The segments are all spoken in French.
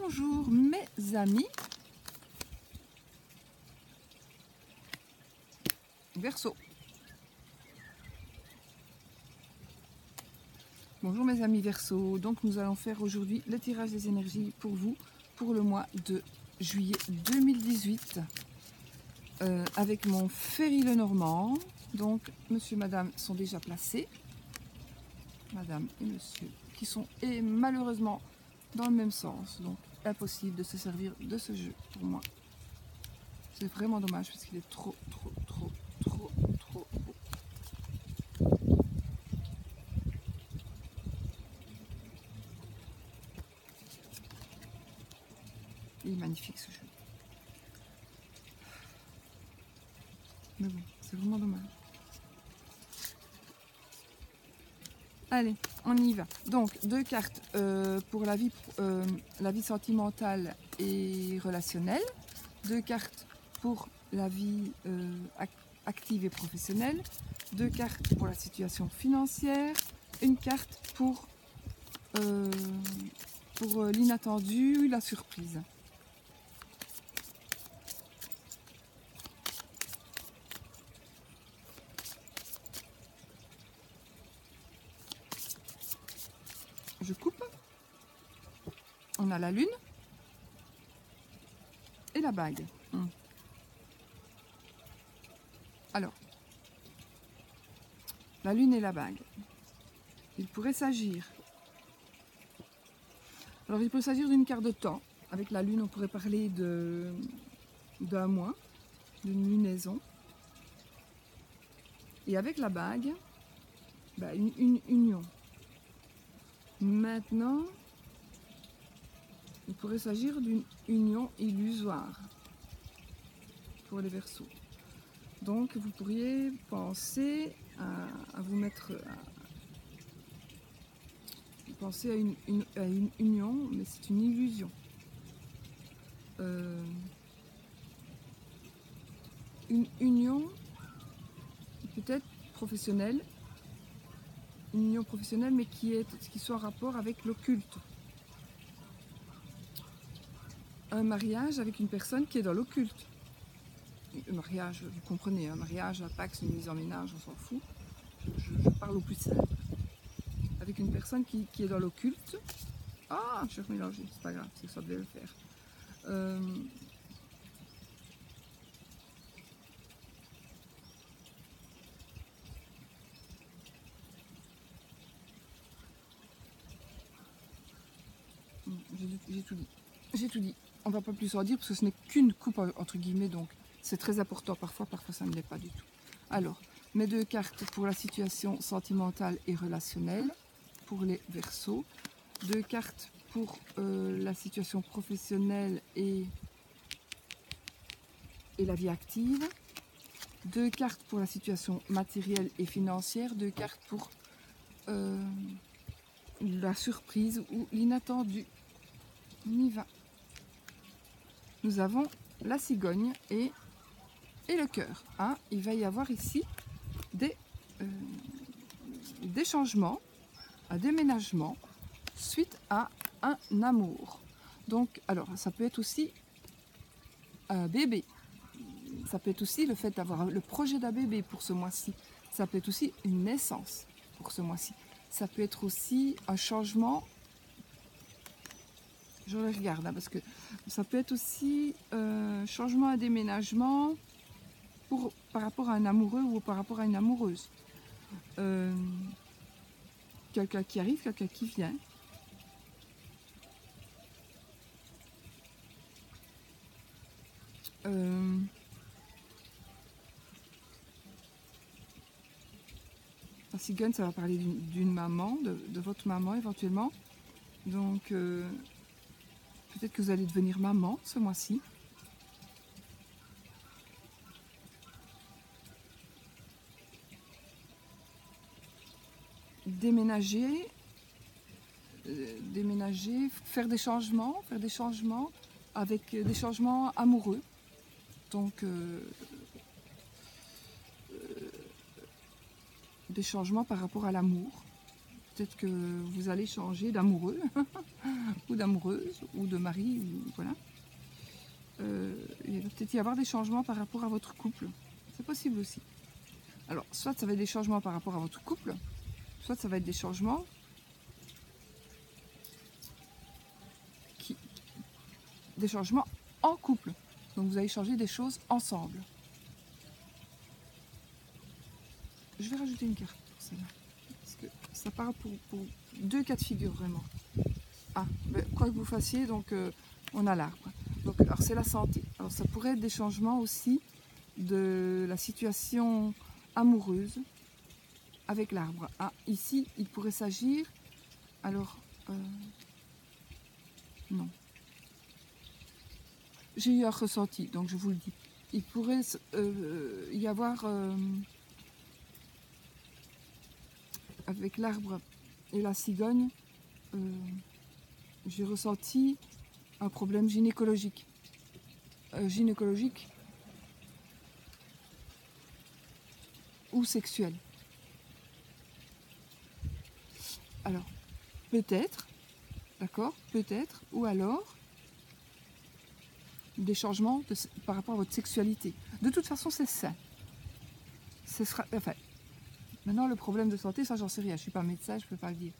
Bonjour mes amis Verseau. Bonjour mes amis Verseau. Donc nous allons faire aujourd'hui le tirage des énergies pour vous pour le mois de juillet 2018 avec mon Ferry Lenormand. Donc monsieur, madame sont déjà placés. Madame et monsieur qui sont malheureusement dans le même sens. Donc impossible de se servir de ce jeu pour moi. C'est vraiment dommage parce qu'il est trop beau. Il est magnifique ce jeu. Mais bon, c'est vraiment dommage. Allez, on y va. Donc, 2 cartes pour la vie sentimentale et relationnelle. 2 cartes pour la vie active et professionnelle. 2 cartes pour la situation financière. Une carte pour l'inattendu, la surprise. Je coupe. On a la lune et la bague. Alors, la lune et la bague. Il pourrait s'agir. Alors, il peut s'agir d'une carte de temps. Avec la lune, on pourrait parler d'un mois, d'une lunaison. Et avec la bague, une union. Maintenant, il pourrait s'agir d'une union illusoire pour les Verseaux. Donc, vous pourriez penser à vous mettre... penser à une union, mais c'est une illusion. Une union peut-être professionnelle, une union professionnelle, mais qui soit en rapport avec l'occulte. Un mariage avec une personne qui est dans l'occulte. Un mariage, vous comprenez, un mariage, un pacte, une mise en ménage, on s'en fout. Je parle au plus simple. Avec une personne qui est dans l'occulte. Ah, je suis remélangée, c'est pas grave, c'est que ça devait le faire. J'ai tout dit. On va pas plus en dire parce que ce n'est qu'une coupe entre guillemets, donc c'est très important parfois ça ne l'est pas du tout. Alors, mes 2 cartes pour la situation sentimentale et relationnelle pour les Verseaux. 2 cartes pour la situation professionnelle et la vie active. 2 cartes pour la situation matérielle et financière. 2 cartes pour la surprise ou l'inattendu. On y va. Nous avons la cigogne et le cœur. Hein. Il va y avoir ici des changements, un déménagement suite à un amour. Donc, alors, ça peut être aussi un bébé. Ça peut être aussi le fait d'avoir le projet d'un bébé pour ce mois-ci. Ça peut être aussi une naissance pour ce mois-ci. Ça peut être aussi un changement. Je les regarde, hein, parce que ça peut être aussi changement, un déménagement par rapport à un amoureux ou par rapport à une amoureuse. Quelqu'un qui arrive, quelqu'un qui vient. La cigogne, ça va parler d'une maman, de votre maman éventuellement. Donc, peut-être que vous allez devenir maman ce mois-ci. Déménager, faire des changements avec des changements amoureux. Donc, des changements par rapport à l'amour. Peut-être que vous allez changer d'amoureux, ou d'amoureuse, ou de mari, ou, voilà. Il va peut-être y avoir des changements par rapport à votre couple. C'est possible aussi. Alors, soit ça va être des changements par rapport à votre couple, soit ça va être des changements en couple. Donc vous allez changer des choses ensemble. Je vais rajouter une carte pour celle-là. Parce que ça part pour deux cas de figure vraiment. Ah, ben, quoi que vous fassiez, donc on a l'arbre. Donc, alors c'est la santé. Alors ça pourrait être des changements aussi de la situation amoureuse avec l'arbre. Ah, ici, il pourrait s'agir... Alors, non. J'ai eu un ressenti, donc je vous le dis. Il pourrait y avoir, avec l'arbre et la cigogne, j'ai ressenti un problème gynécologique. Ou sexuel. Alors, peut-être, d'accord, peut-être, ou alors des changements par rapport à votre sexualité. De toute façon, c'est ça. Ce sera, enfin, maintenant, le problème de santé, ça, j'en sais rien. Je ne suis pas médecin, je ne peux pas le dire.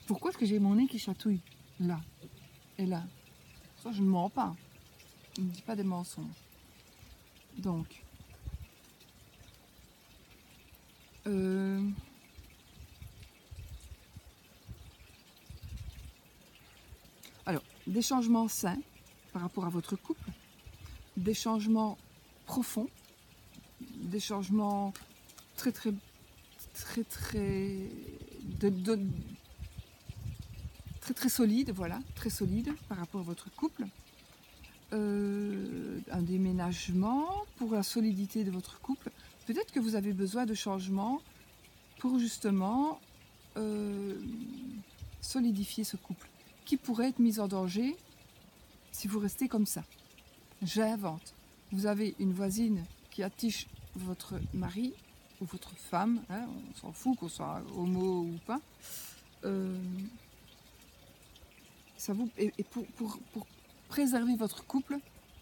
Pourquoi est-ce que j'ai mon nez qui chatouille là et là? Ça, je ne mens pas. Je ne dis pas des mensonges. Donc, alors, des changements sains par rapport à votre couple, des changements profonds, des changements très solides, voilà, très solides par rapport à votre couple. Un déménagement pour la solidité de votre couple. Peut-être que vous avez besoin de changements pour justement solidifier ce couple qui pourrait être mis en danger si vous restez comme ça. J'invente. Vous avez une voisine qui attiche votre mari ou votre femme, hein, on s'en fout qu'on soit homo ou pas. Ça vous, et pour préserver votre couple,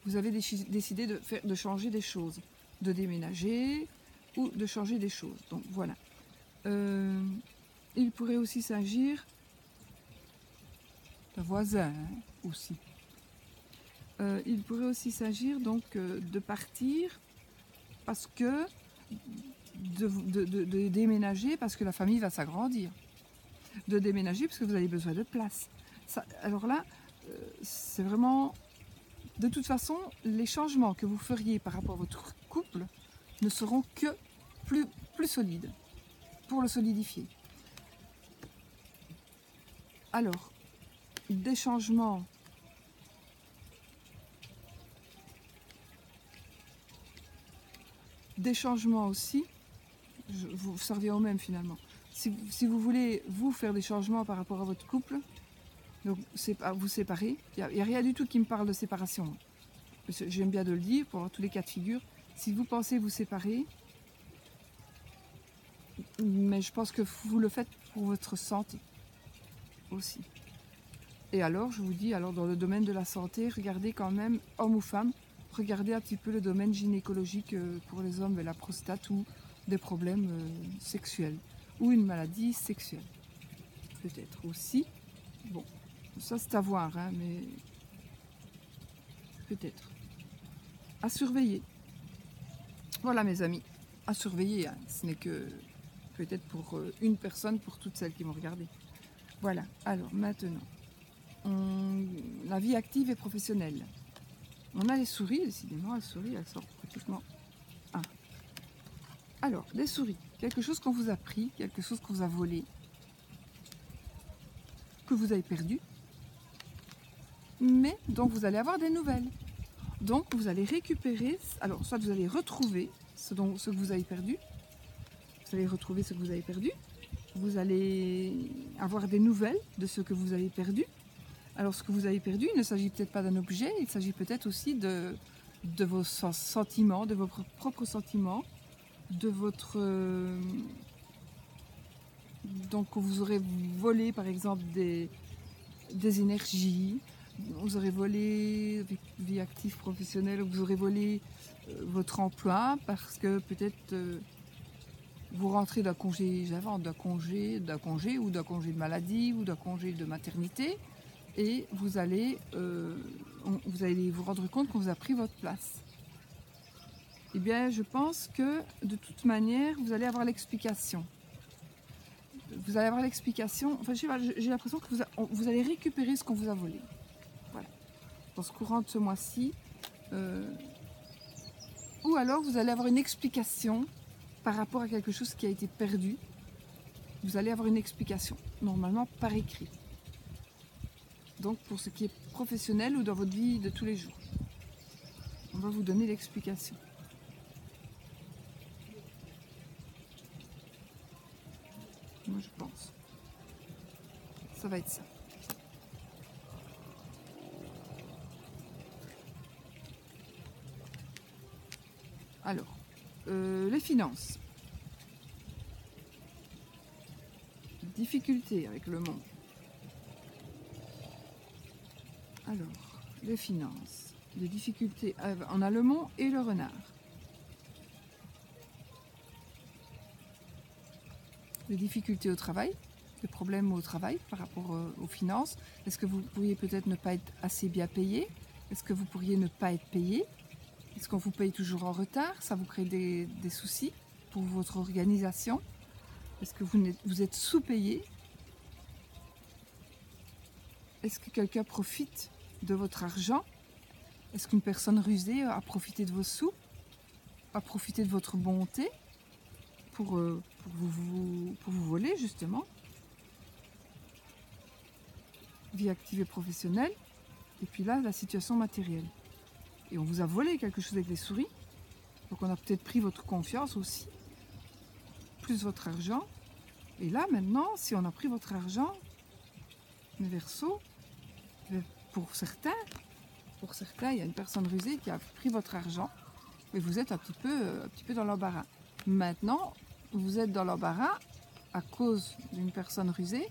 vous avez décidé de changer des choses, de déménager ou de changer des choses. Donc voilà. Il pourrait aussi s'agir d'un voisin, hein, aussi. Il pourrait aussi s'agir donc de partir parce que de déménager parce que la famille va s'agrandir, de déménager parce que vous avez besoin de place. Ça, alors là, c'est vraiment... De toute façon, les changements que vous feriez par rapport à votre couple ne seront que plus solides pour le solidifier. Alors, des changements aussi, ça revient au même finalement. Si vous voulez vous faire des changements par rapport à votre couple, donc vous séparer, il n'y a rien du tout qui me parle de séparation. J'aime bien de le dire pour tous les cas de figure. Si vous pensez vous séparer, mais je pense que vous le faites pour votre santé aussi. Et alors, je vous dis, alors dans le domaine de la santé, regardez quand même, homme ou femme, regardez un petit peu le domaine gynécologique pour les hommes, la prostate ou des problèmes sexuels ou une maladie sexuelle. Peut-être aussi. Bon, ça c'est à voir, hein, mais peut-être. À surveiller. Voilà mes amis, à surveiller. Hein. Ce n'est que peut-être pour une personne, pour toutes celles qui vont regarder. Voilà, alors maintenant, la vie active et professionnelle. On a les souris, décidément, les souris, elles sortent pratiquement. Ah. Alors, les souris, quelque chose qu'on vous a pris, quelque chose qu'on vous a volé, que vous avez perdu, mais dont vous allez avoir des nouvelles. Donc, vous allez récupérer, alors, soit vous allez retrouver ce que vous avez perdu, vous allez retrouver ce que vous avez perdu, vous allez avoir des nouvelles de ce que vous avez perdu. Alors, ce que vous avez perdu, il ne s'agit peut-être pas d'un objet, il s'agit peut-être aussi de vos sentiments, de vos propres sentiments, de votre Donc vous aurez volé par exemple des énergies, vous aurez volé vie active professionnelle, vous aurez volé votre emploi parce que peut-être vous rentrez d'un congé, j'invente, d'un congé ou d'un congé de maladie ou d'un congé de maternité et vous allez vous rendre compte qu'on vous a pris votre place. Eh bien, je pense que de toute manière, vous allez avoir l'explication. Vous allez avoir l'explication. Enfin, j'ai l'impression que vous allez récupérer ce qu'on vous a volé. Voilà. Dans ce courant de ce mois-ci. Ou alors, vous allez avoir une explication par rapport à quelque chose qui a été perdu. Vous allez avoir une explication, normalement par écrit. Donc, pour ce qui est professionnel ou dans votre vie de tous les jours. On va vous donner l'explication. Moi, je pense. Ça va être ça. Alors, les finances. Difficultés avec le monde. Alors, les finances. Les difficultés. On a le mont et le renard. Les difficultés au travail, les problèmes au travail par rapport aux finances. Est-ce que vous pourriez peut-être ne pas être assez bien payé? Est-ce que vous pourriez ne pas être payé? Est-ce qu'on vous paye toujours en retard? Ça vous crée des soucis pour votre organisation? Est-ce que vous êtes sous-payé? Est-ce que quelqu'un profite de votre argent? Est-ce qu'une personne rusée a profité de vos sous? A profité de votre bonté pour vous voler justement? Vie active et professionnelle. Et puis là, la situation matérielle. Et on vous a volé quelque chose avec les souris. Donc on a peut-être pris votre confiance aussi. Plus votre argent. Et là, maintenant, si on a pris votre argent, les Verseaux, pour certains, il y a une personne rusée qui a pris votre argent. Et vous êtes un petit peu dans l'embarras. Maintenant, vous êtes dans l'embarras à cause d'une personne rusée.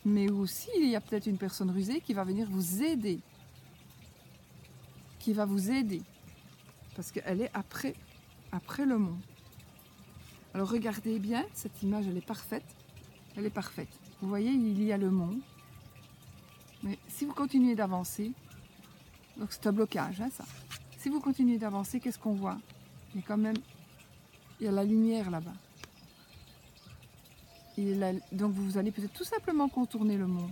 Mais aussi, il y a peut-être une personne rusée qui va venir vous aider. Qui va vous aider. Parce qu'elle est après le mont. Alors regardez bien, cette image, elle est parfaite. Elle est parfaite. Vous voyez, il y a le mont. Mais si vous continuez d'avancer, donc c'est un blocage, hein, ça. Si vous continuez d'avancer, qu'est-ce qu'on voit? Il y a quand même, il y a la lumière là-bas. Donc vous allez peut-être tout simplement contourner le mont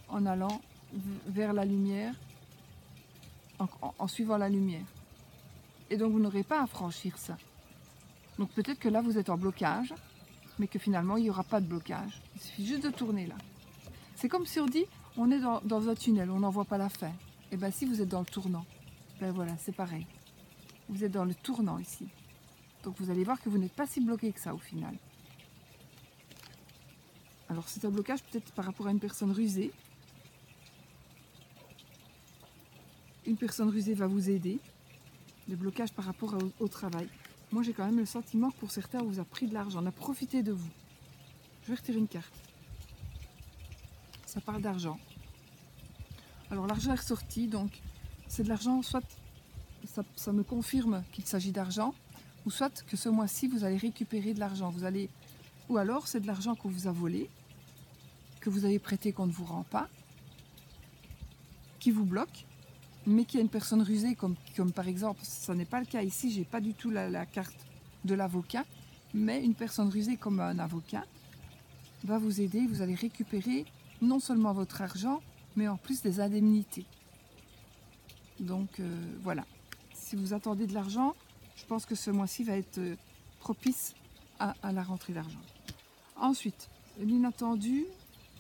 en allant vers la lumière, en suivant la lumière. Et donc vous n'aurez pas à franchir ça. Donc peut-être que là vous êtes en blocage, mais que finalement il n'y aura pas de blocage. Il suffit juste de tourner là. C'est comme si on dit, on est dans un tunnel, on n'en voit pas la fin. Et bien si vous êtes dans le tournant, ben voilà, c'est pareil. Vous êtes dans le tournant ici. Donc vous allez voir que vous n'êtes pas si bloqué que ça au final. Alors c'est un blocage peut-être par rapport à une personne rusée. Une personne rusée va vous aider. Des blocages par rapport au travail. Moi j'ai quand même le sentiment que pour certains on vous a pris de l'argent, on a profité de vous. Je vais retirer une carte. Ça parle d'argent. Alors l'argent est ressorti, donc c'est de l'argent, soit ça me confirme qu'il s'agit d'argent, ou soit que ce mois-ci vous allez récupérer de l'argent. Ou alors c'est de l'argent qu'on vous a volé, que vous avez prêté qu'on ne vous rend pas, qui vous bloque, mais qui a une personne rusée, comme par exemple, ce n'est pas le cas ici, j'ai pas du tout la carte de l'avocat, mais une personne rusée comme un avocat va vous aider, vous allez récupérer non seulement votre argent, mais en plus des indemnités. Donc voilà, si vous attendez de l'argent, je pense que ce mois-ci va être propice à la rentrée d'argent. Ensuite, l'inattendu,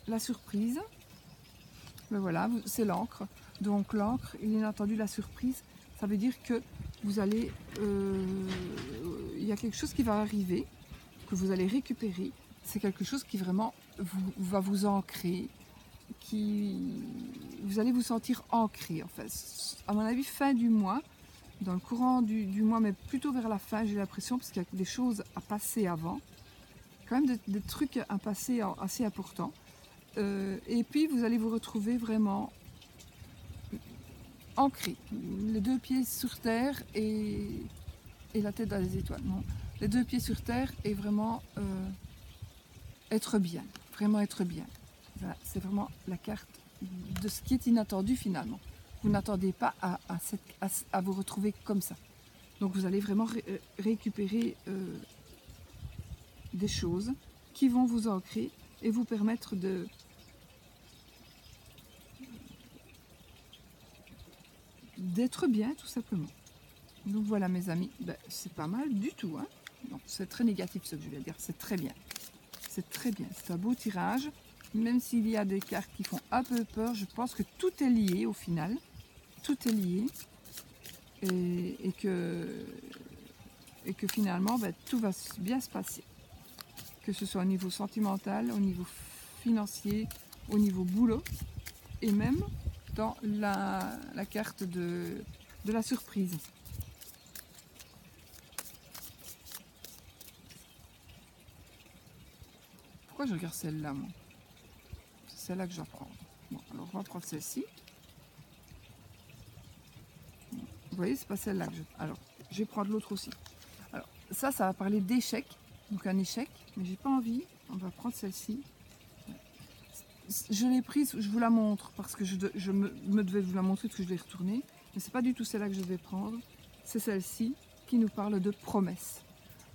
la surprise, ben voilà, c'est l'encre. Donc l'encre, l'inattendu, la surprise, ça veut dire que vous allez, il y a quelque chose qui va arriver, que vous allez récupérer. C'est quelque chose qui vraiment va vous ancrer, vous allez vous sentir ancré. En fait, à mon avis, fin du mois, dans le courant du mois, mais plutôt vers la fin, j'ai l'impression, parce qu'il y a des choses à passer avant. quand même des trucs à passer assez importants. Et puis vous allez vous retrouver vraiment ancré, les deux pieds sur terre et la tête dans les étoiles. Non, les deux pieds sur terre et vraiment être bien, vraiment être bien. Voilà, c'est vraiment la carte de ce qui est inattendu finalement. Vous n'attendez pas à vous retrouver comme ça. Donc vous allez vraiment récupérer des choses qui vont vous ancrer et vous permettre d'être bien tout simplement. Donc voilà mes amis, ben, c'est pas mal du tout. Hein. C'est très négatif ce que je vais dire, c'est très bien. C'est très bien, c'est un beau tirage. Même s'il y a des cartes qui font un peu peur, je pense que tout est lié au final. Tout est lié. Et que finalement, ben, tout va bien se passer. Que ce soit au niveau sentimental, au niveau financier, au niveau boulot, et même dans la carte de la surprise. Pourquoi je regarde celle-là, moi? C'est celle-là que je vais prendre. Bon, alors on va prendre celle-ci. Vous voyez, c'est pas celle-là que je... Alors, je vais prendre l'autre aussi. Alors, ça va parler d'échec. Donc un échec, mais j'ai pas envie. On va prendre celle-ci. Je l'ai prise, je vous la montre, parce que je me devais vous la montrer, parce que je l'ai retournée. Mais c'est pas du tout celle-là que je vais prendre. C'est celle-ci qui nous parle de promesses.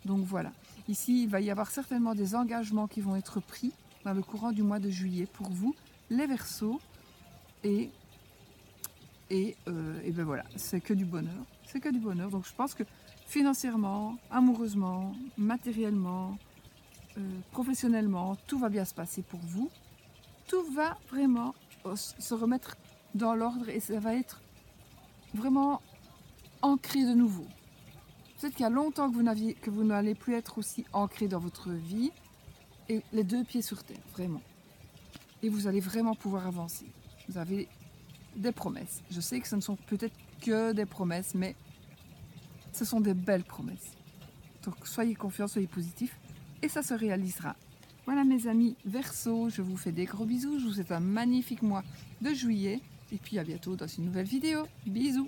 Donc voilà. Ici, il va y avoir certainement des engagements qui vont être pris dans le courant du mois de juillet pour vous, les Verseaux. Et ben voilà, c'est que du bonheur. C'est que du bonheur. Donc je pense que financièrement, amoureusement, matériellement, professionnellement, tout va bien se passer pour vous. Tout va vraiment se remettre dans l'ordre et ça va être vraiment ancré de nouveau. Peut-être qu'il y a longtemps que vous n'allez plus être aussi ancré dans votre vie et les deux pieds sur terre, vraiment. Et vous allez vraiment pouvoir avancer. Vous avez des promesses. Je sais que ce ne sont peut-être que des promesses, mais ce sont des belles promesses. Donc soyez confiants, soyez positifs et ça se réalisera. Voilà mes amis Verseaux, je vous fais des gros bisous. Je vous souhaite un magnifique mois de juillet et puis à bientôt dans une nouvelle vidéo. Bisous!